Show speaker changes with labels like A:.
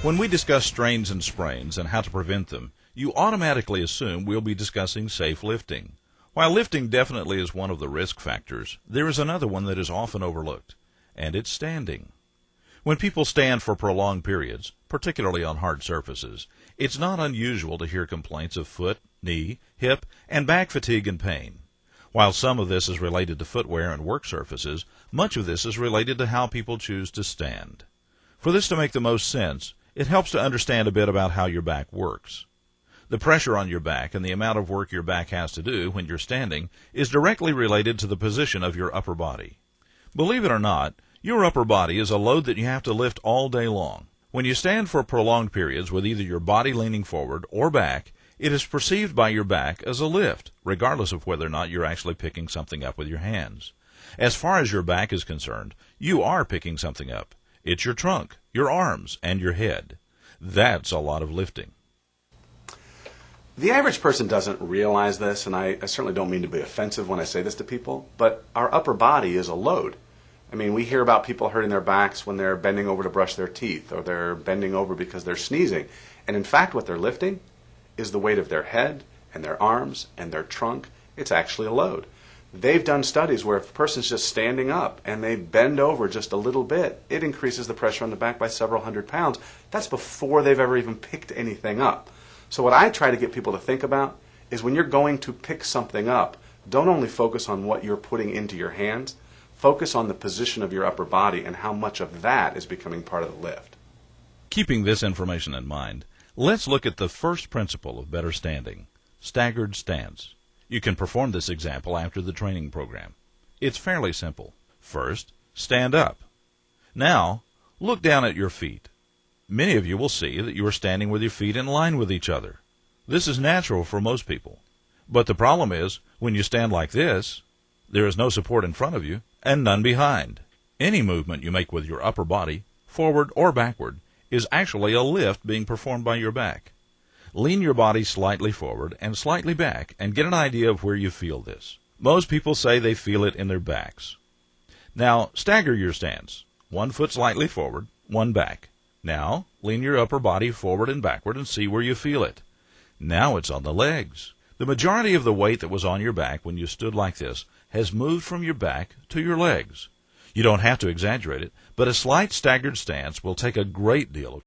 A: When we discuss strains and sprains and how to prevent them, you automatically assume we'll be discussing safe lifting. While lifting definitely is one of the risk factors, there is another one that is often overlooked, and it's standing. When people stand for prolonged periods, particularly on hard surfaces, it's not unusual to hear complaints of foot, knee, hip, and back fatigue and pain. While some of this is related to footwear and work surfaces, much of this is related to how people choose to stand. For this to make the most sense, it helps to understand a bit about how your back works. The pressure on your back and the amount of work your back has to do when you're standing is directly related to the position of your upper body. Believe it or not, your upper body is a load that you have to lift all day long. When you stand for prolonged periods with either your body leaning forward or back, it is perceived by your back as a lift, regardless of whether or not you're actually picking something up with your hands. As far as your back is concerned, you are picking something up. It's your trunk, your arms, and your head. That's a lot of lifting.
B: The average person doesn't realize this, and I certainly don't mean to be offensive when I say this to people, but our upper body is a load. I mean, we hear about people hurting their backs when they're bending over to brush their teeth, or they're bending over because they're sneezing. And in fact, what they're lifting is the weight of their head and their arms and their trunk. It's actually a load. They've done studies where if a person's just standing up and they bend over just a little bit, it increases the pressure on the back by several hundred pounds. That's before they've ever even picked anything up. So what I try to get people to think about is when you're going to pick something up, don't only focus on what you're putting into your hands, focus on the position of your upper body and how much of that is becoming part of the lift.
A: Keeping this information in mind, let's look at the first principle of better standing, staggered stance. You can perform this example after the training program. It's fairly simple. First, stand up. Now, look down at your feet. Many of you will see that you are standing with your feet in line with each other. This is natural for most people. But the problem is, when you stand like this, there is no support in front of you and none behind. Any movement you make with your upper body, forward or backward, is actually a lift being performed by your back. Lean your body slightly forward and slightly back and get an idea of where you feel this. Most people say they feel it in their backs. Now, stagger your stance. One foot slightly forward, one back. Now, lean your upper body forward and backward and see where you feel it. Now it's on the legs. The majority of the weight that was on your back when you stood like this has moved from your back to your legs. You don't have to exaggerate it, but a slight staggered stance will take a great deal of